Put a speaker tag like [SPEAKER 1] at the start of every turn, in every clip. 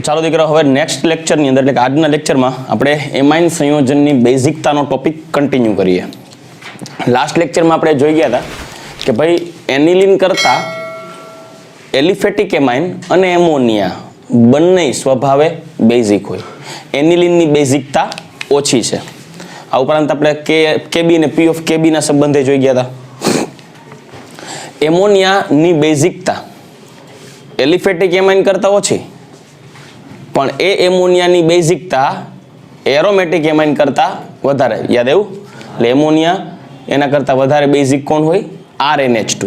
[SPEAKER 1] ચાલો દીકરો, હવે નેક્સ્ટ લેક્ચરની અંદર એટલે કે આજના લેક્ચરમાં આપણે એમાઇન સંયોજનની બેઝિકતાનો ટોપિક કન્ટિન્યુ કરીએ. લાસ્ટ લેક્ચરમાં આપણે જોઈ ગયા હતા કે ભાઈ એનિલિન કરતાં એલિફેટિક એમાઇન અને એમોનિયા બંને સ્વભાવે બેઝિક હોય. એનિલિનની બેઝિકતા ઓછી છે. આ ઉપરાંત આપણે કેબી અને પી ઓફ કેબીના સંબંધે જોઈ ગયા હતા. એમોનિયાની બેઝિકતા એલિફેટિક એમાઇન કરતાં ઓછી, પણ એ એમોનિયાની બેઝિકતા એરોમેટિક એમાઇન કરતાં વધારે. યાદ એવું? એટલે એમોનિયા એના કરતાં વધારે બેઝિક કોણ હોય? RnH2.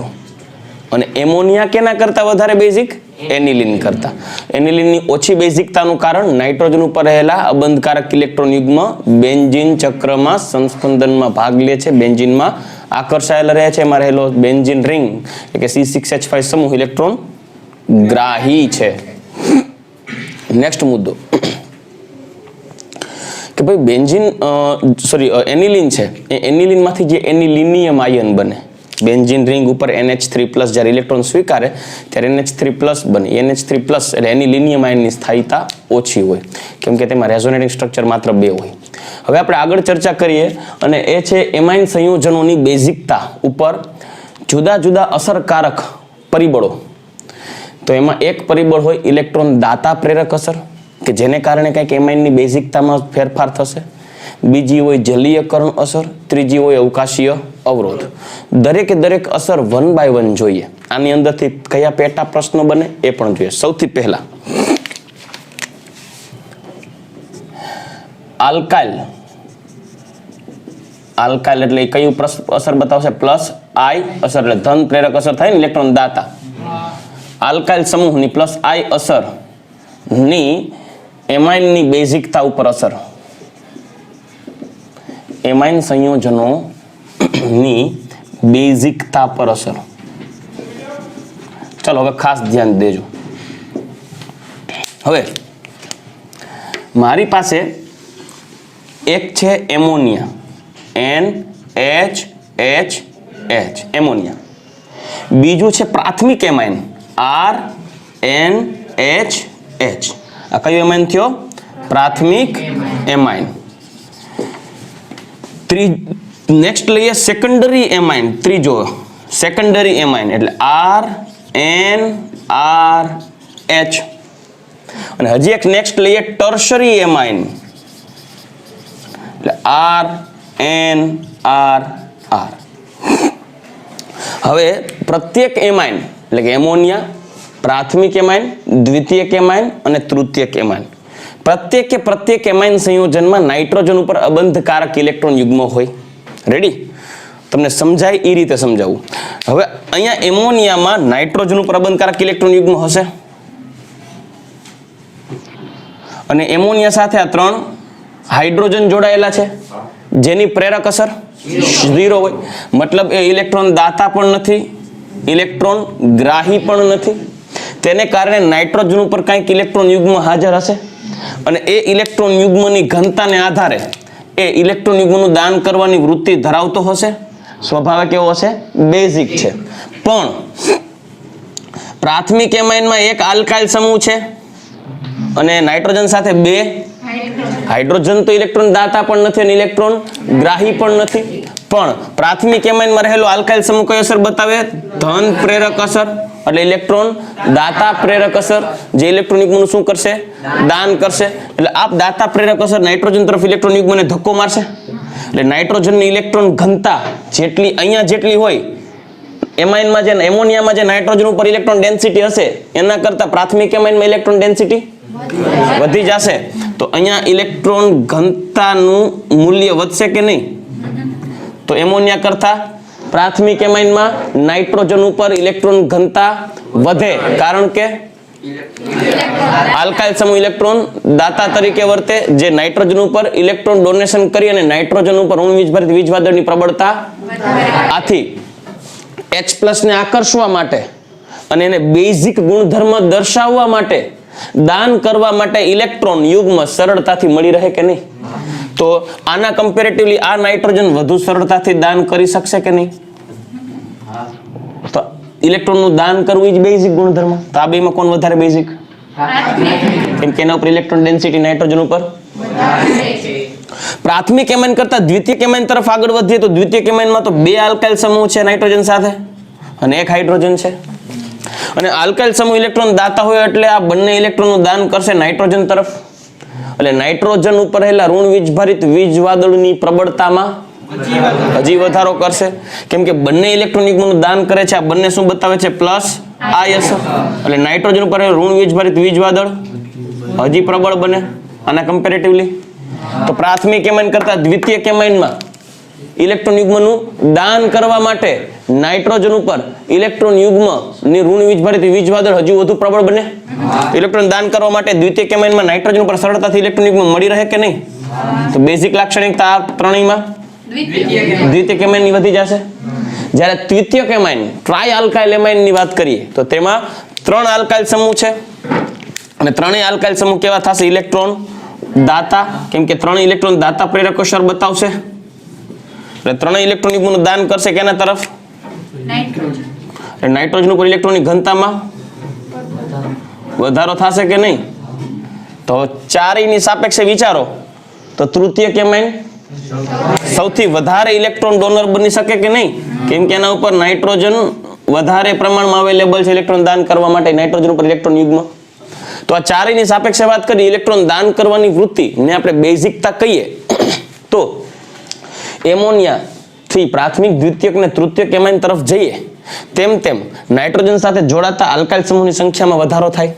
[SPEAKER 1] અને એમોનિયા કેના કરતાં વધારે બેઝિક? એનિલિન કરતાં. એનિલિનની ઓછી બેઝિકતાનું કારણ નાઇટ્રોજન ઉપર રહેલા અબંધકારક ઇલેક્ટ્રોન યુગ્મ બેન્ઝીન ચક્રમાં સંસ્પંદનમાં ભાગ લે છે, બેન્ઝીનમાં આકર્ષાયેલા રહે છે. એમાં રહેલો બેન્ઝીન રિંગ એટલે કે C6H5 સમૂહ ઇલેક્ટ્રોન ગ્રાહી છે. નેક્સ્ટ મુદ્દો કે ભાઈ બેન્ઝીન એનિલિન છે, એ એનિલિનમાંથી જે એનિલિનિયમ આયન બને, બેન્ઝીન રિંગ ઉપર NH3+ જ્યારે ઇલેક્ટ્રોન સ્વીકારે ત્યારે NH3+ બને. NH3+ એટલે એનિલિનિયમ આયનની સ્થાયીતા ઓછી હોય, કેમ કે તેમાં રેઝોનેટિંગ સ્ટ્રક્ચર માત્ર 2 હોય. હવે આપણે આગળ ચર્ચા કરીએ અને એ છે એમાઇન સંયોજનોની બેઝિકતા ઉપર જુદા જુદા અસરકારક પરિબળો. તો એમાં એક પરિબળ હોય ઇલેક્ટ્રોન દાતા પ્રેરક અસર, કે જેને કારણે કંઈક એમાઇનની બેઝિકતામાં ફેરફાર થશે. બીજી હોય જલીયકરણ અસર, ત્રીજી હોય અવકાશીય અવરોધ. દરેકે દરેક અસર 1 by 1 જોઈએ. આની અંદરથી કયા પેટા પ્રશ્નો બને એ પણ જોઈએ. સૌથી પહેલા આલ્કાઇલ એટલે કયું અસર બતાવશે? પ્લસ I અસર એટલે ધન પ્રેરક અસર થાય ને, ઇલેક્ટ્રોન દાતા. આલ્કાઇલ સમૂહની પ્લસ I અસરની એમાઇનની બેઝિકતા ઉપર અસર. એમાઇન સંયોજનોની બેઝિકતા પર અસર. ચલો હવે ખાસ ધ્યાન દેજો. હવે મારી પાસે એક છે એમોનિયા, NHH, એમોનિયા. બીજું છે પ્રાથમિક એમાઇન RnHH. આ કયો એમાઇન થયો? પ્રાથમિક એમાઇન. નેક્સ્ટ લઈએ સેકન્ડરી એમાઇન. ત્રીજો સેકન્ડરી એમાઇન એટલે RnRH. અને હજી એક નેક્સ્ટ લઈએ ટર્શરી એમાઇન એટલે RnRR. હવે પ્રત્યેક એમાઇન એટલે કે એમોનિયા, પ્રાથમિક એમાઇન, દ્વિતીયક એમાઇન અને તૃતીયક એમાઇન, પ્રત્યેક એમાઇન સંયોજનમાં નાઇટ્રોજન ઉપર અબંધકારક ઇલેક્ટ્રોન યુગ્મ હોય. રેડી? તમને સમજાય એ રીતે સમજાવું. હવે અહીંયા એમોનિયામાં નાઇટ્રોજન ઉપર અબંધકારક ઇલેક્ટ્રોન યુગ્મ હશે અને એમોનિયા સાથે આ 3 હાઇડ્રોજન જોડાયેલા છે, જેની પ્રેરક અસર 0 હોય. મતલબ એ ઇલેક્ટ્રોન દાતા પણ નથી, ઇલેક્ટ્રોન ગ્રાહી પણ નથી. તેને કારણે નાઇટ્રોજન ઉપર કંઈક ઇલેક્ટ્રોન યુગ્મ હાજર હશે અને એ ઇલેક્ટ્રોન યુગ્મની ઘનતાને આધારે એ ઇલેક્ટ્રોન યુગ્મનું દાન કરવાની વૃત્તિ ધરાવતો હશે. સ્વભાવે કેવો હશે? બેઝિક છે. પણ પ્રાથમિક એમાઇનમાં એક આલ્કાઇલ સમૂહ છે અને નાઇટ્રોજન સાથે 2 હાઇડ્રોજન. તો ઇલેક્ટ્રોન દાતા પણ નથી અને ઇલેક્ટ્રોન ગ્રાહી પણ નથી. પણ પ્રાથમિક એમાઇનમાં રહેલો આલ્કાઇલ સમૂહ કઈ અસર બતાવે? ધન પ્રેરક અસર. એટલે ઇલેક્ટ્રોન દાતા પ્રેરક અસર, જે ઇલેક્ટ્રોન યુગ્મનું શું કરશે? દાન કરશે. એટલે આ દાતા પ્રેરક અસર નાઇટ્રોજન તરફ ઇલેક્ટ્રોન યુગ્મને ધક્કો મારશે. એટલે નાઇટ્રોજનની ઇલેક્ટ્રોન ઘનતા જેટલી અહીંયા જેટલી હોય, એમાઇનમાં જે એમોનિયામાં જે નાઇટ્રોજન ઉપર ઇલેક્ટ્રોન ડેન્સિટી હશે એના કરતા પ્રાથમિક એમાઇનમાં ઇલેક્ટ્રોન ડેન્સિટી વધી જશે. તો અહીંયા ઇલેક્ટ્રોન ઘનતાનું મૂલ્ય વધશે કે નહીં? તો એમોનિયા કરતા પ્રાથમિક એમાઇનમાં નાઇટ્રોજન ઉપર ઇલેક્ટ્રોન ઘનતા વધે, કારણ કે આલ્કાઇલ સમૂહ ઇલેક્ટ્રોન દાતા તરીકે વર્તે, જે નાઇટ્રોજન ઉપર ઇલેક્ટ્રોન ડોનેશન કરી અને નાઇટ્રોજન ઉપર ઋણ વીજવાદળની પ્રબળતા. આથી H+ ને આકર્ષવા માટે અને એને બેઝિક ગુણધર્મ દર્શાવવા માટે, દાન કરવા માટે ઇલેક્ટ્રોન યુગ્મ સરળતાથી મળી રહે કે નહીં? તો આના કમ્પેરેટિવલી આ નાઇટ્રોજન વધુ સરળતાથી દાન કરી શકશે કે નહીં? તો ઇલેક્ટ્રોનનું દાન કરવું એ જ બેઝિક ગુણધર્મ. તો આ બેમાં કોણ વધારે બેઝિક? કેમ કે એના ઉપર ઇલેક્ટ્રોન ડેન્સિટી નાઇટ્રોજન ઉપર પ્રાથમિક એમાઇન કરતા દ્વિતીયક એમાઇન તરફ આગળ વધીએ તો દ્વિતીયક એમાઇનમાં તો 2 આલ્કાઇલ સમૂહ છે નાઇટ્રોજન સાથે અને 1 હાઇડ્રોજન છે અને આલ્કાઇલ સમૂહ ઇલેક્ટ્રોન દાતા હોય એટલે આ બંને ઇલેક્ટ્રોનનું દાન કરશે નાઇટ્રોજન તરફ એટલે નાઇટ્રોજન ઉપર રહેલા ઋણ વીજભારિત વીજ વાદળની પ્રબળતામાં હજી વધારો કરશે કેમ કે બંને ઇલેક્ટ્રોન યુગ્મનું દાન કરે છે આ બંને શું બતાવે છે પ્લસ I અસર એટલે નાઇટ્રોજન ઉપર ઋણ વીજભારિત વીજ વાદળ હજી પ્રબળ બને આના કમ્પેરેટિવલી તો પ્રાથમિક એમાઇન કરતા દ્વિતીયક એમાઇનમાં ઇલેક્ટ્રોન યુગ્મનું દાન કરવા માટે નાઇટ્રોજન ઉપર ઇલેક્ટ્રોન યુગ્મની ઋણ વીજભારિત વીજ વાદળ હજુ વધુ પ્રબળ બને ઇલેક્ટ્રોન દાન કરવા માટે દ્વિતીયક એમાઇનમાં નાઇટ્રોજન ઉપર સરળતાથી ઇલેક્ટ્રોન યુગ્મ મળી રહે કે નહીં તો બેઝિક લાક્ષણિકતા આ ત્રણેયમાં દ્વિતીયક એમાઇનની વધી જશે જ્યારે તૃતીયક એમાઇન ટ્રાય આલ્કાઇલ એમાઇનની વાત કરીએ તો તેમાં 3 આલ્કાઇલ સમૂહ છે અને ત્રણેય આલ્કાઇલ સમૂહ કેવા થશે ઇલેક્ટ્રોન દાતા કેમ કે 3 ઇલેક્ટ્રોન દાતા પ્રેરક અસર બતાવશે એટલે 3 ઇલેક્ટ્રોન યુગ્મનું દાન કરશે કેના તરફ નાઇટ્રોજન નાઇટ્રોજન ઉપર ઇલેક્ટ્રોનની ઘનતામાં વધારો થશે કે નહીં તો ચારેયની સાપેક્ષે વિચારો તો તૃતીયક એમાઇન સૌથી વધારે ઇલેક્ટ્રોન ડોનર બની શકે કે નહીં કેમ કે એના ઉપર નાઇટ્રોજન વધારે પ્રમાણમાં અવેલેબલ છે ઇલેક્ટ્રોન દાન કરવા માટે નાઇટ્રોજન ઉપર ઇલેક્ટ્રોન યુગ્મ તો આ ચારેયની સાપેક્ષે વાત કરીએ ઇલેક્ટ્રોન દાન કરવાની વૃત્તિ ને આપણે બેઝિકતા કહીએ તો એમોનિયા થી પ્રાથમિક દ્વિતીયક ને તૃતીયક એમાઇન તરફ જઈએ તેમ તેમ નાઇટ્રોજન સાથે જોડાતા આલ્કાઇલ સમૂહની સંખ્યામાં વધારો થાય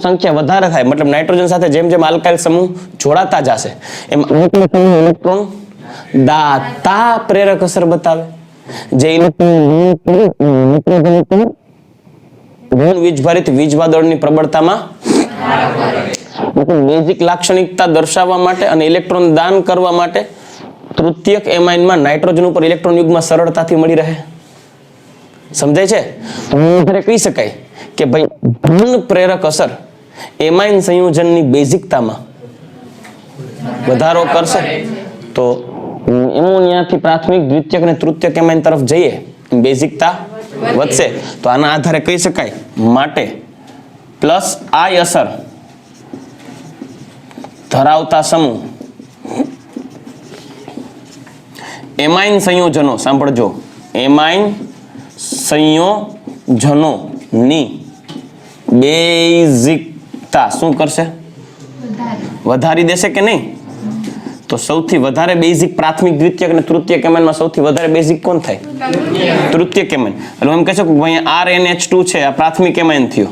[SPEAKER 1] સંખ્યા વધારે થાય મતલબ નાઇટ્રોજન સાથે જેમ જેમ આલ્કાઇલ સમૂહ જોડાતા જશે એમ ઇલેક્ટ્રોન દાતા પ્રેરક અસર બતાવે જે ઋણ વીજભારિત વીજ વાદળની પ્રબળતામાં બેઝિક લાક્ષણિકતા દર્શાવવા માટે અને ઇલેક્ટ્રોન દાન કરવા માટે તૃતીયક એમાઇનમાં નાઇટ્રોજન ઉપર ઇલેક્ટ્રોન યુગ્મ સરળતાથી મળી રહે સમજાય છે કહી શકાય કે ભાઈ ધન પ્રેરક અસર એમાઇન સંયોજનની બેઝિકતામાં વધારો કરશે તો એમોનિયાથી પ્રાથમિક દ્વિતીયક અને તૃતીયક એમાઇન તરફ જઈએ બેઝિકતા વધશે તો આના આધારે કહી શકાય માટે પ્લસ I અસર ધરાવતા સમૂહ એમાઇન સંયોજનો સાંભળજો એમાઇન સંયોજનોની બેઝિકતા શું કરશે વધારી દેશે કે નહીં તો સૌથી વધારે બેઝિક પ્રાથમિક દ્વિતીયક અને તૃતીયક એમાઇનમાં સૌથી વધારે બેઝિક કોણ થાય તૃતીયક એમાઇન એટલે એમ કહેશો કે અહીંયા RNH2 છે આ પ્રાથમિક એમાઇન થયો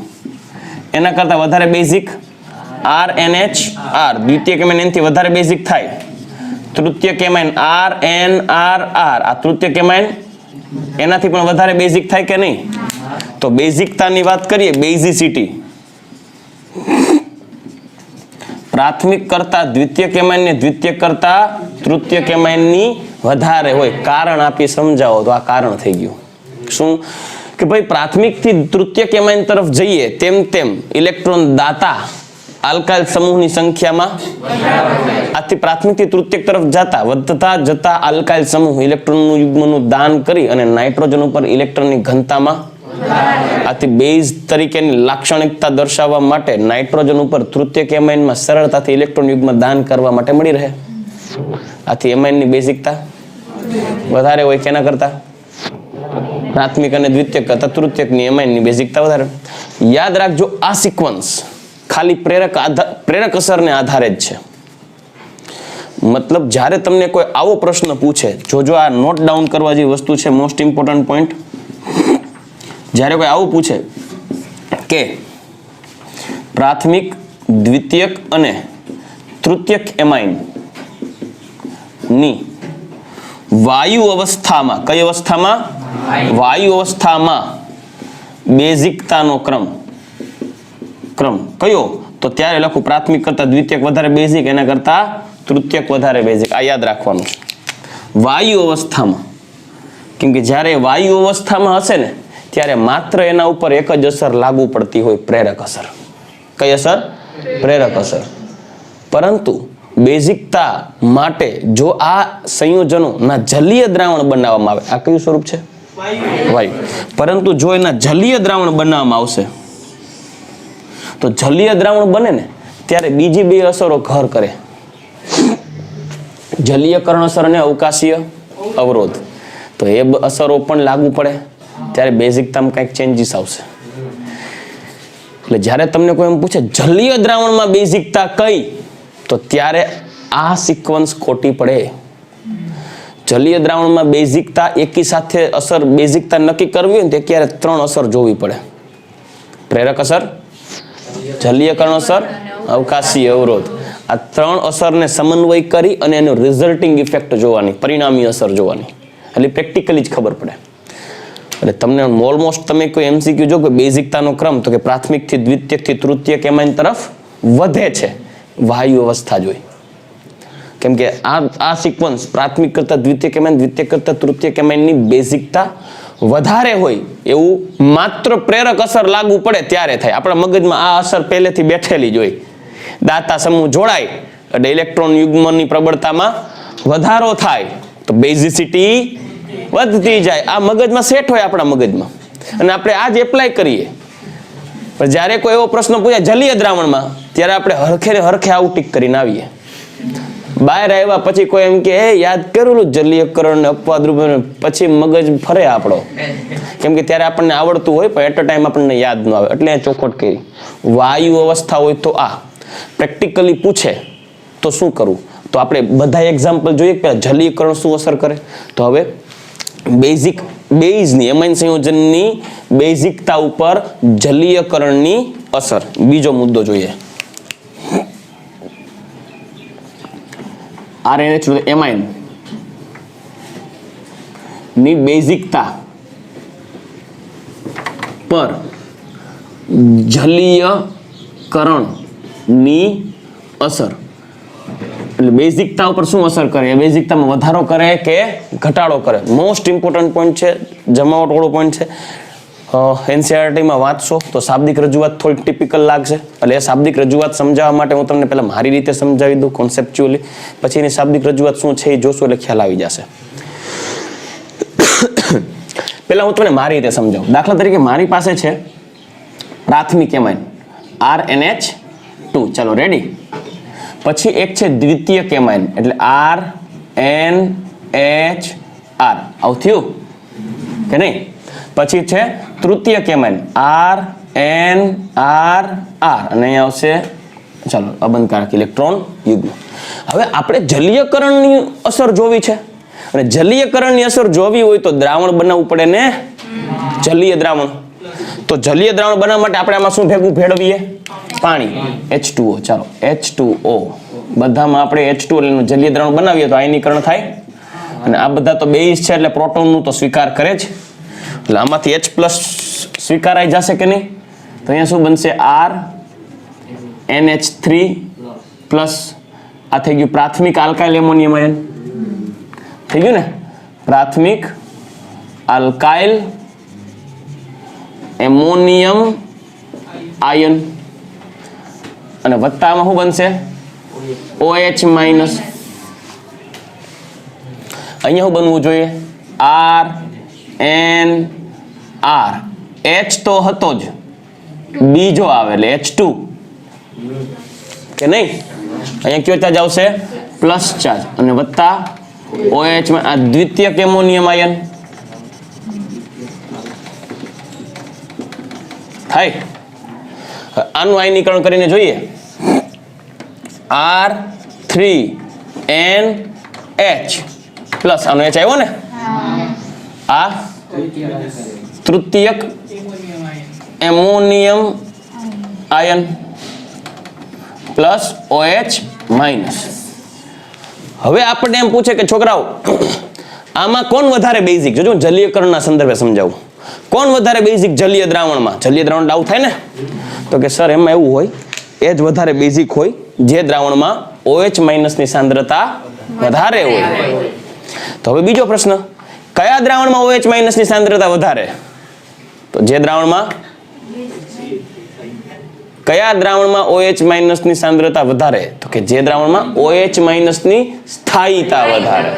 [SPEAKER 1] એના કરતા વધારે બેઝિક RNHR દ્વિતીયક એમાઇન એનાથી વધારે બેઝિક થાય તૃતીયક એમાઇન RNRR આ તૃતીયક એમાઇન એનાથી પણ વધારે બેઝિક થાય કે નહીં તો બેઝિકતાની વાત કરીએ બેઝિસિટી પ્રાથમિક કરતા દ્વિતીયક એમાઇન ને દ્વિતીયક કરતા તૃતીયક એમાઇનની વધારે હોય કારણ આપી સમજાવો તો આ કારણ થઈ ગયું શું કે ભાઈ પ્રાથમિક થી તૃતીયક એમાઇન તરફ જઈએ તેમ તેમ ઇલેક્ટ્રોન દાતા આલ્કાઇલ સમૂહની સંખ્યામાં આથી પ્રાથમિક થી તૃતીયક તરફ જતા વધતા જતા આલ્કાઇલ સમૂહ ઇલેક્ટ્રોનનું યુગ્મનું દાન કરી અને નાઇટ્રોજન ઉપર ઇલેક્ટ્રોનની ઘનતામાં આથી બેઝ તરીકેની લાક્ષણિકતા દર્શાવવા માટે નાઇટ્રોજન ઉપર તૃતીયક એમાઇનમાં સરળતાથી ઇલેક્ટ્રોન યુગ્મ દાન કરવા માટે મળી રહે આથી એમાઇનની બેઝિકતા વધારે હોય કેના કરતા પ્રાથમિક અને દ્વિતીયક કરતા તૃતીયકની એમાઇનની બેઝિકતા વધારે યાદ રાખજો આ સિક્વન્સ ખાલી પ્રેરક અસરને આધારે જ છે મતલબ જ્યારે તમને કોઈ આવો પ્રશ્ન પૂછે જો આ નોટ ડાઉન કરવા જેવી વસ્તુ છે મોસ્ટ ઇમ્પોર્ટન્ટ પોઈન્ટ જ્યારે કોઈ આવું પૂછે કે પ્રાથમિક દ્વિતીયક અને તૃતીયક એમાઇન ની વાયુ અવસ્થામાં કઈ અવસ્થામાં વાયુ અવસ્થામાં બેઝિકતાનો ક્રમ કયો તો ત્યારે લખું પ્રાથમિક કરતા દ્વિતીયક વધારે બેઝિક એના કરતા તૃતીયક વધારે બેઝિક આ યાદ રાખવાનું વાયુ અવસ્થામાં કેમ કે જ્યારે વાયુ અવસ્થામાં હશે ને ત્યારે માત્ર એના ઉપર એક જ અસર લાગુ પડતી હોય પ્રેરક અસર કઈ અસર પ્રેરક અસર પરંતુ બેઝિકતા માટે જો આ સંયોજનોના જલીય દ્રાવણ બનાવવામાં આવે આ કયું સ્વરૂપ છે વાયુ પરંતુ જો એના જલીય દ્રાવણ બનાવવામાં આવશે તો જલીય દ્રાવણ બને ને ત્યારે બીજી બે અસરો ઘર કરે, જલીયકરણ અસર અને અવકાશીય અવરોધ. તો એ અસરો પણ લાગુ પડે ત્યારે બેઝિકતામાં કંઈક ચેન્જીસ આવશે. એટલે જ્યારે તમને કોઈ એમ પૂછે જલીય દ્રાવણમાં બેઝિકતા કઈ, તો ત્યારે આ સિક્વન્સ ખોટી પડે. જલીય દ્રાવણમાં બેઝિકતા એકી સાથે અસર બેઝિકતા નક્કી કરવી હોય ને તો ક્યારે ત્રણ અસર જોવી પડે: પ્રેરક અસર, જલીયકરણ અસર, અવકાશી અવરોધ. આ ત્રણ અસરને સમન્વય કરી અને એનો રિઝલ્ટિંગ ઇફેક્ટ જોવાની, પરિણામી અસર જોવાની, એટલે પ્રેક્ટિકલી જ ખબર પડે. એટલે તમને ઓલમોસ્ટ તમે કોઈ એમસીક્યુ જો કે બેઝિકતાનો ક્રમ તો કે પ્રાથમિકથી દ્વિતીયકથી તૃતીયક એમાઇન તરફ વધે છે વાયુ અવસ્થા જોઈ. કેમ કે આ સિક્વન્સ પ્રાથમિક કરતા દ્વિતીયક એમાઇન, દ્વિતીયક કરતા તૃતીયક એમાઇનની બેઝિકતા વધારે હોય એવું માત્ર પ્રેરક અસર લાગુ પડે ત્યારે થાય. આપણા મગજમાં આ અસર પહેલેથી બેઠેલી જ હોય. દાતા સમૂહ જોડાય એટલે ઇલેક્ટ્રોન યુગ્મની પ્રબળતામાં વધારો થાય તો બેઝિસિટી વધતી જાય. આ મગજમાં સેટ હોય આપણા મગજમાં અને આપણે આ જ એપ્લાય કરીએ. પણ જ્યારે કોઈ એવો પ્રશ્ન પૂછાય જલીય દ્રાવણમાં ત્યારે આપણે હરખે આવું ટીક કરીને આવીએ. બહાર આવ્યા પછી કોઈ એમ કે યાદ કરેલું જલીયકરણ ને અપવાદરૂપ, પછી મગજ ફરે આપણો. કેમ કે ત્યારે આપણને આવડતું હોય પણ એટ અ ટાઈમ આપણને યાદ ન આવે, એટલે ચોખવટ કરી. વાયુ અવસ્થા હોય તો આ પ્રેક્ટિકલી પૂછે તો શું કરવું, તો આપણે બધા એક્ઝામ્પલ જોઈએ કે જલીયકરણ શું અસર કરે. તો હવે બેઝની એમાઇન સંયોજનની બેઝિકતા ઉપર જલીયકરણની અસર, બીજો મુદ્દો જોઈએ. RNH એમાઇન ની બેઝિકતા પર જલીયકરણની અસર. એટલે બેઝિકતા ઉપર શું અસર કરે, બેઝિકતામાં વધારો કરે કે ઘટાડો કરે. મોસ્ટ ઇમ્પોર્ટન્ટ પોઈન્ટ છે, જમાવટ વાળો પોઈન્ટ છે. એનસીઆરટીમાં વાંચશો તો શાબ્દિક રજૂઆત થોડી ટિપિકલ લાગશે. એટલે એ શાબ્દિક રજૂઆત સમજાવવા માટે હું તમને પહેલા મારી રીતે સમજાવી દઉં કોન્સેપ્ચ્યુઅલી, પછી એની શાબ્દિક રજૂઆત શું છે એ જોશો એટલે ખ્યાલ આવી જશે. પહેલા હું તમને મારી રીતે સમજાવું. દાખલા તરીકે મારી પાસે છે પ્રાથમિક એમાઇન RNH2. ચાલો રેડી. પછી એક છે દ્વિતીયક એમાઇન એટલે RNHR. આવું થયું કે નહીં? પછી છે તૃતીયક એમાઇન RNRR અને અહીંયા આવશે ચાલો અબંધકારક ઇલેક્ટ્રોન યુગ્મ. હવે આપણે જલીયકરણની અસર જોવી છે અને જલીયકરણની અસર જોવી હોય તો દ્રાવણ બનાવવું પડે ને, જલીય દ્રાવણ. તો જલીય દ્રાવણ બનાવવા માટે આપણે આમાં શું ભેગું ભેળવીએ? પાણી, H2O. ચાલો H2O બધામાં આપણે H2O એટલે જલીય દ્રાવણ બનાવીએ તો આયનીકરણ થાય અને આ બધા તો બેઝ છે એટલે પ્રોટોનનું તો સ્વીકાર કરે જ. એટલે આમાંથી H+ સ્વીકારાઈ જશે કે નહીં? તો અહીંયા શું બનશે? RNH3 પ્લસ આ થઈ ગયું પ્રાથમિક આલ્કાઇલ એમોનિયમ આયન. થઈ ગયું ને? પ્રાથમિક આલ્કાઇલ એમોનિયમ આયન અને વત્તામાં શું બનશે? OH-. અહીંયા શું બનવું જોઈએ? RNR. H તો હતો જ, બીજો આવે એટલે H2 કે નહીં? અહીંયા કયો ચાર્જ આવશે? પ્લસ ચાર્જ અને વત્તા OH માં આ દ્વિતીયક એમોનિયમ આયન થાય. આનું આયનીકરણ કરીને જોઈએ. R3NH પ્લસ આનો H આવ્યો ને? આ તૃતીયક ammonium ion plus OH minus. હવે આપણને એમ પૂછે કે છોકરાઓ આમાં કોણ વધારે બેઝિક? જો જલીયકરણના સંદર્ભે સમજાવું. કોણ વધારે બેઝિક જલીય દ્રાવણમાં? જલીય દ્રાવણ ડાઉટ થાય ને? તો કે સર એમાં એવું હોય એ જ વધારે બેઝિક હોય જે દ્રાવણમાં OH માઇનસની સાંદ્રતા વધારે હોય. તો હવે બીજો પ્રશ્ન, કયા દ્રાવણમાં OH માઇનસની સાંદ્રતા વધારે? તો જે દ્રાવણમાં કયા દ્રાવણમાં OH માઇનસની સાંદ્રતા વધારે? તો કે જે દ્રાવણમાં OH માઇનસની સ્થાયીતા વધારે.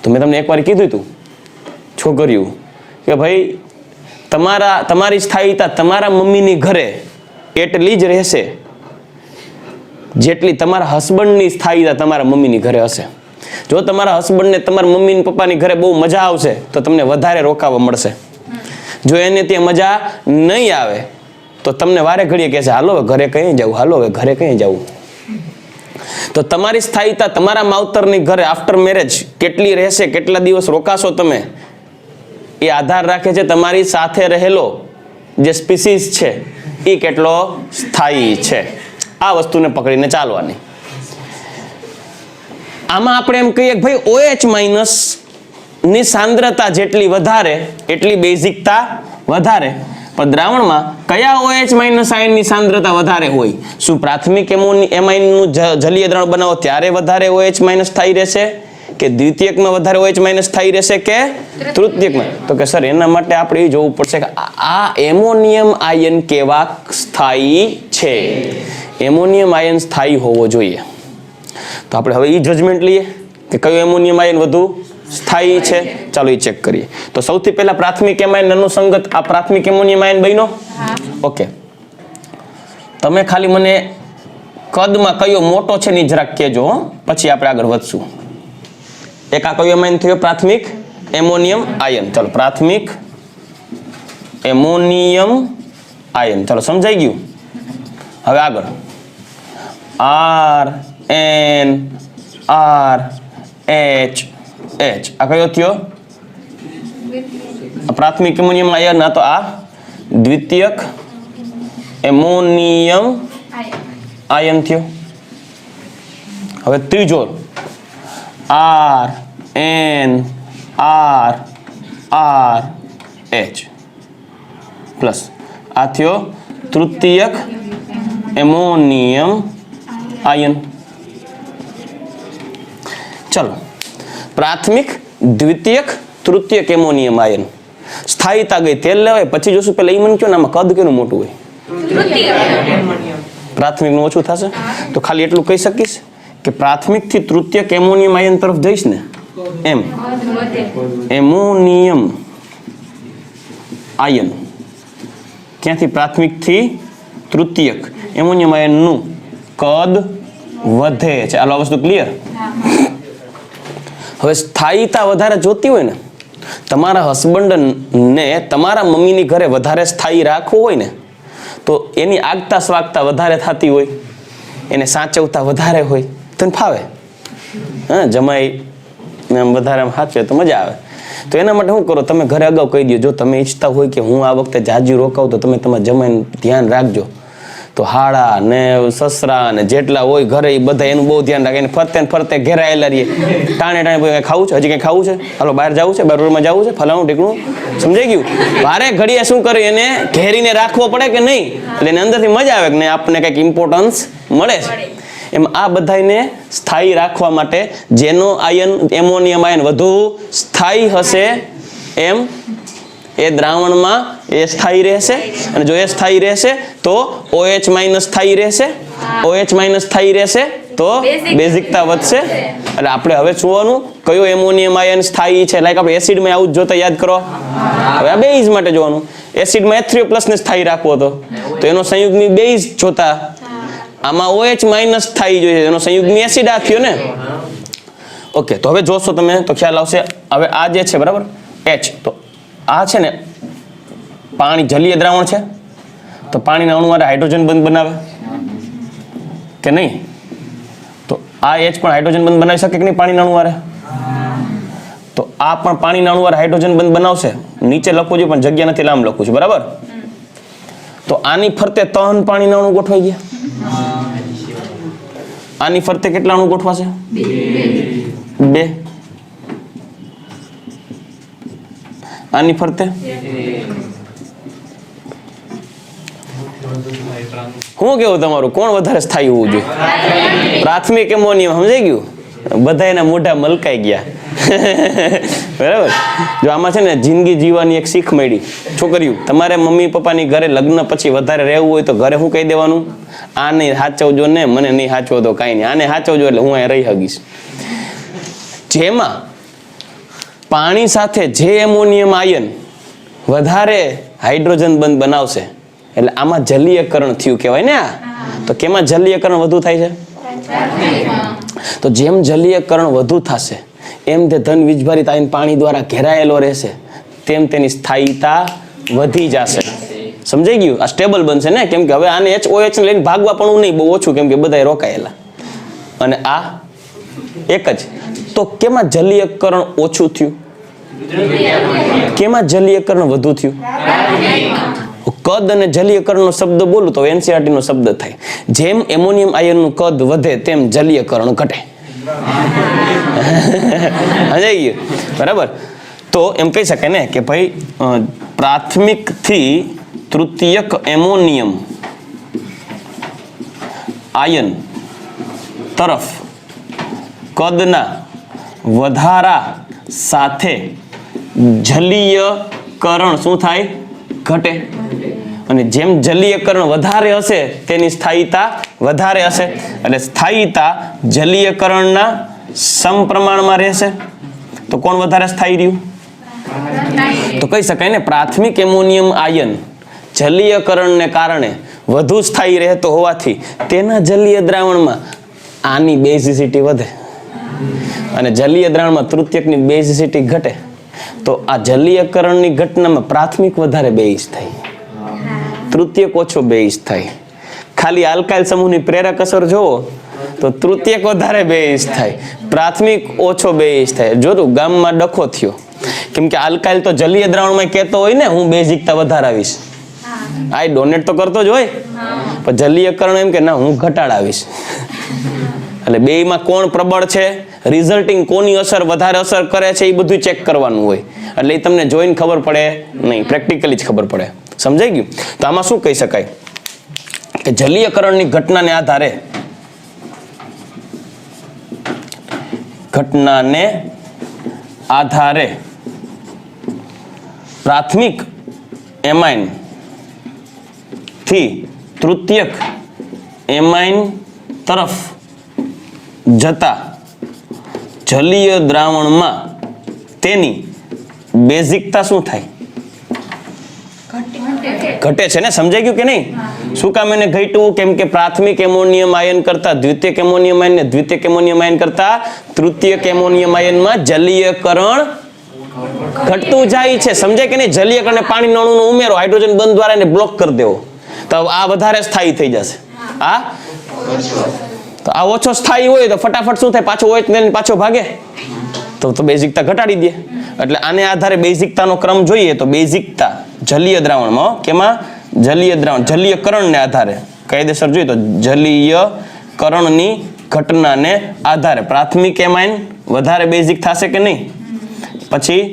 [SPEAKER 1] તો મેં તમને એકવાર કીધું હતું છોકરીઓ કે ભાઈ તમારી સ્થાયીતા તમારા મમ્મીની ઘરે એટલી જ રહેશે જેટલી તમારા હસબન્ડની સ્થાયીતા તમારા મમ્મીની ઘરે હશે. જો તમારા હસબન્ડને તમારા મમ્મી ને પપ્પાની ઘરે બહુ મજા આવશે તો તમને વધારે રોકાવા મળશે. જો એને ત્યાં મજા નહીં આવે તો તમને વારે ઘડીએ કહેશે હાલો હવે ઘરે કઈ જવું, હાલો હવે ઘરે કઈ જવું. તો તમારી સ્થાયીતા તમારા માવતરની ઘરે આફ્ટર મેરેજ કેટલી રહેશે, કેટલા દિવસ રોકાશો તમે, એ આધાર રાખે છે તમારી સાથે રહેલો જે સ્પીસીસ છે એ કેટલો સ્થાયી છે. આ વસ્તુને પકડીને ચાલવાની. આમાં આપણે એમ કહીએ કે ભાઈ OH માઇનસ ની સાંદ્રતા જેટલી વધારે એટલી બેઝિકતા વધારે. પણ દ્રાવણમાં કયા OH માઇનસ આયનની સાંદ્રતા વધારે હોય? શું પ્રાથમિક એમાઇનનું જલીય દ્રાવણ બનાવો ત્યારે વધારે OH માઇનસ સ્થાયી રહેશે, કે દ્વિતીયકમાં વધારે OH માઇનસ સ્થાયી રહેશે, કે તૃતીયકમાં? તો કે સર એના માટે આપણે એ જોવું પડશે કે આ એમોનિયમ આયન કેવા સ્થાયી છે. એમોનિયમ આયન સ્થાયી હોવો જોઈએ. તો આપણે હવે એ જજમેન્ટ લઈએ કે કયું એમોનિયમ આયન વધુ સ્થાયી છે. ચાલો એ ચેક કરીએ. તો સૌથી પહેલા પ્રાથમિક એમાઇન અનુસંગત આ પ્રાથમિક એમોનિયમ આયન બન્યો. ઓકે, તમે ખાલી મને કદમાં કયો મોટો છે ને જરાક કહેજો, પછી આપણે આગળ વધશું. એક આ કયો એમાઇન થયો? પ્રાથમિક એમોનિયમ આયન. ચાલો પ્રાથમિક એમોનિયમ આયન. ચાલો સમજાઈ ગયું. હવે આગળ RNRH આ કયો થયો? પ્રાથમિક એમોનિયમ આયન. તો આ દ્વિતીયક એમોનિયમ આયન થયો. હવે ત્રીજો RNRH પ્લસ આ થયો તૃતીયક એમોનિયમ આયન. ચલો, પ્રાથમિક, દ્વિતીયક, તૃતીયક એમોનિયમ આયન. સ્થાયીતા ગઈ, તેલ લેવાય પછી જોશું. પેલા એ મને કહો ને આમાં કદ કેનું મોટું હોય? પ્રાથમિક નું ઓછું થશે. તો ખાલી એટલું કહી શકીશ કે પ્રાથમિક થી તૃતીયક એમોનિયમ આયન તરફ જઈશ ને એમ એમોનિયમ આયન ક્યાંથી પ્રાથમિક થી તૃતીયક એમોનિયમ આયન નું કદ વધે છે. આ વસ્તુ ક્લિયર? હવે સ્થાયીતા વધારે જોતી હોય ને, તમારા હસબન્ડને તમારા મમ્મીની ઘરે વધારે સ્થાયી રાખવું હોય ને, તો એની આગતા સ્વાગતા વધારે થતી હોય, એને સાચવતા વધારે હોય તો ફાવે. હા, જમાઈ વધારે સાચવે તો મજા આવે. તો એના માટે શું કરો, તમે ઘરે અગાઉ કહી દો, જો તમે ઈચ્છતા હોય કે હું આ વખતે જાજી રોકાવ તો તમે તમારા જમાઈને ધ્યાન રાખજો. તો હાડા ને સસરા ને જેટલા હોય ઘરે એ બધા એનું બહુ ધ્યાન રાખે. ફરતે ને ફરતે ઘેરાયેલા રહીએ, ટાણે ટાણે ખાવું છે, હજી કંઈ ખાવું છે, હાલો બહાર જવું છે, બારોરમાં જવું છે, ફલાણું ઢીકણું. સમજાઈ ગયું? ભારે ઘડીએ શું કરે, એને ઘેરીને રાખવો પડે કે નહીં, એટલે એને અંદરથી મજા આવે કે નહીં આપણને કંઈક ઇમ્પોર્ટન્સ મળે છે. એમ આ બધાને સ્થાયી રાખવા માટે જેનો આયન એમોનિયમ આયન વધુ સ્થાયી હશે એમ એ દ્રાવણમાં એ સ્થાયી રહેશે. અને જો એ સ્થાયી રહેશે તો OH માઇનસ સ્થાયી રહેશે. OH માઇનસ સ્થાયી રહેશે તો બેઝિકતા વધશે. એટલે આપણે હવે જોવાનું કયો એમોનિયમ આયન સ્થાયી છે. લાઈક આપણે એસિડમાં આવું જ જોતા યાદ કરો. હવે આ બેઝ માટે જોવાનું. એસિડમાં H3O+ ને સ્થાયી રાખવો હતો તો એનો સંયુગ્મી બેઝ જોતા. આમાં OH માઇનસ સ્થાયી જોઈએ, એનો સંયુગ્મી એસિડ આ થયો ને. ઓકે, તો હવે જોશો તમે તો ખ્યાલ આવશે. હવે આ જે છે બરાબર H, તો આ છે ને પાણી જલીય દ્રાવણ છે, તો પાણીના અણુ વાળા હાઇડ્રોજન બંધ બનાવે કે નહીં? તો આ H પણ હાઇડ્રોજન બંધ બનાવી શકે કે નહીં પાણીના અણુ વાળા? તો આ પણ પાણીના અણુ વાળા હાઇડ્રોજન બંધ બનાવશે. નીચે લખવું જોઈએ પણ જગ્યા નથી, લાંબ લખું છું બરાબર. તો આની ફરતે 3 પાણીના અણુ ગોઠવાઈ ગયા. આની ફરતે કેટલા અણુ ગોઠવાશે? 2. આની ફરતે શું કેવું તમારું, કોણ વધારે સ્થાયી હોવું જોઈએ? પ્રાથમિક એમોનિયમ. સમજાઈ ગયું? બધા એના મોઢા મલકાઈ ગયા. બરાબર. જો આમાં છે ને જિંદગી જીવવાની એક શીખ મળી. છોકરીઓ, તમારે મમ્મી પપ્પાની ઘરે લગ્ન પછી વધારે રહેવું હોય તો ઘરે શું કહી દેવાનું? આ નહીં સાચવજો ને, મને નહીં સાચવો તો કાંઈ નહીં, આને સાચવજો એટલે હું અહીં રહી શકીશ. જેમાં પાણી સાથે જે એમોનિયમ આયન વધારે હાઇડ્રોજન બંધ બનાવશે એટલે આમાં જલીયકરણ થયું કહેવાય ને. આ તો કેમાં જલીયકરણ વધુ થાય છે? તો જેમ જલીયકરણ વધુ થશે એમ તે ધન વીજભારિત આયન પાણી દ્વારા ઘેરાયેલો રહેશે તેમ તેની સ્થાયીતા વધી જશે. સમજાઈ ગયું? આ સ્ટેબલ બનશે ને, કેમ કે હવે આને HOH ને લઈને ભાગવા પણ નહીં, બહુ ઓછું, કેમ કે બધા રોકાયેલા. અને આ એક જ. તો કેમાં જલીયકરણ ઓછું થયું? કેમાં જલીયકરણ વધુ થયું? કદ અને જલીયકરણનો શબ્દ બોલું તો NCERT નો શબ્દ થાય. જેમ એમોનિયમ આયનનું કદ વધે તેમ જલીયકરણ ઘટે. સમજાઈ ગયું? બરાબર. તો એમ કહી શકાય ને કે ભાઈ પ્રાથમિક થી તૃતીયક એમોનિયમ આયન તરફ કદના વધારા સાથે જલીયકરણ શું થાય? ઘટે. અને જેમ જલીયકરણ વધારે હશે તેની સ્થાયીતા વધારે હશે. એટલે સ્થાયીતા જલીયકરણના સમપ્રમાણમાં રહેશે. તો કોણ વધારે સ્થાયી રહ્યું? તો કહી શકાય ને પ્રાથમિક એમોનિયમ આયન જલીયકરણને કારણે વધુ સ્થાયી રહેતો હોવાથી તેના જલીય દ્રાવણમાં આની બેઝિસિટી વધે અને જલીય દ્રાવણમાં તૃતીયકની બેઝિસિટી ઘટે. તો આ જલીયકરણની ઘટનામાં પ્રાથમિક વધારે બેઝ થાય, તૃતીયક ઓછો બેઝ થાય. ખાલી આલ્કાઇલ સમૂહની પ્રેરક અસર જોવો તો તૃતીયક વધારે બેઝ થાય, પ્રાથમિક ઓછો બેઝ થાય. જોતું ગામમાં ડખો થયો, કેમ કે આલ્કાઇલ તો જલીય દ્રાવણમાં કહેતો હોય ને હું બેઝિકતા વધારાવીશ, આ ડોનેટ તો કરતો જ હોય, પણ જલીયકરણ એમ કે ના હું ઘટાડાવીશ. એટલે બેયમાં કોણ પ્રબળ છે, રિઝલ્ટિંગ કોની અસર વધારે અસર કરે છે એ બધું ચેક કરવાનું હોય. એટલે એ તમને જોઈને ખબર પડે નહીં, પ્રેક્ટિકલી જ ખબર પડે. સમજાઈ ગયું? તો આમાં શું કહી શકાય કે જલીયકરણની ઘટનાને આધારે પ્રાથમિક એમાઇન થી તૃતીયક એમાઇન તરફ જતા જલીય દ્રાવણમાં તેની બેઝિકતા શું થાય? ઘટે છે ને. સમજાઈ ગયું કે નહીં? શું કામ એને ઘટ્યું? કેમ કે પ્રાથમિક એમોનિયમ આયન કરતા દ્વિતીયક એમોનિયમ આયન ને દ્વિતીયક એમોનિયમ આયન કરતા તૃતીયક એમોનિયમ આયનમાં જલીયકરણ ઘટતું જાય છે. સમજાય કે નહીં? જલીયકરણ પાણી અણુનો ઉમેરો હાઇડ્રોજન બંધ દ્વારા એને બ્લોક કરી દેવો તો આ વધારે સ્થાયી થઈ જશે. તો આ ઓછો સ્થાયી હોય તો ફટાફટ શું થાય? પાછો હોય ને પાછો ભાગે તો બેઝિકતા ઘટાડી દે. એટલે આને આધારે બેઝિકતાનો ક્રમ જોઈએ તો બેઝિકતા જલીય દ્રાવણમાં કેમાં? જલીય દ્રાવણ જલીયકરણને આધારે કાયદેસર જોઈએ તો જલીયકરણની ઘટનાને આધારે પ્રાથમિક એમાઇન વધારે બેઝિક થશે કે નહીં? પછી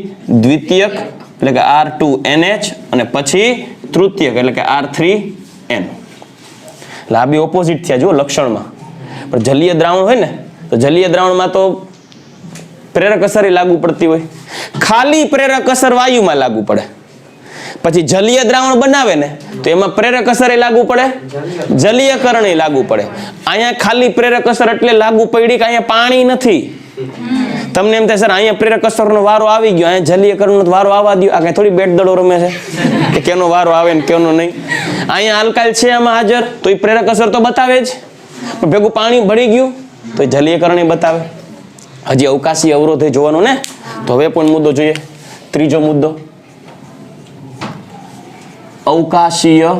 [SPEAKER 1] દ્વિતીયક એટલે કે R2NH અને પછી તૃતીયક એટલે કે R3N. એટલે આ બે ઓપોઝિટ થયા જો લક્ષણમાં. પણ જલીય દ્રાવણ હોય ને તો જલીય દ્રાવણમાં તો પ્રેરક અસર લાગુ પડતી હોય, ખાલી પ્રેરક અસર વાયુમાં લાગુ પડે. પછી જલીય દ્રાવણ બનાવે ને તો એમાં પ્રેરક અસર લાગુ પડે, જલીયકરણ લાગુ પડે. અહીંયા ખાલી પ્રેરક અસર એટલે લાગુ પડી કે અહીંયા પાણી નથી. તમને એમ થાય સર અહીંયા પ્રેરક અસરનો વારો આવી ગયો, અહીંયા જલીયકરણનો વારો આવવા દો. આ કઈ થોડી બેટ દડો રમે છે કે કેનો વારો આવે ને કેનો નહીં. અહીંયા આલ્કાઇલ છે આમાં હાજર તો એ પ્રેરક અસર તો બતાવે જ, પણ ભેગું પાણી ભળી ગયું તો એ જલીયકરણ બતાવે. હજી અવકાશી અવરોધ જોવાનો ને. તો હવે પણ મુદ્દો જોઈએ, ત્રીજો મુદ્દો અવકાશીય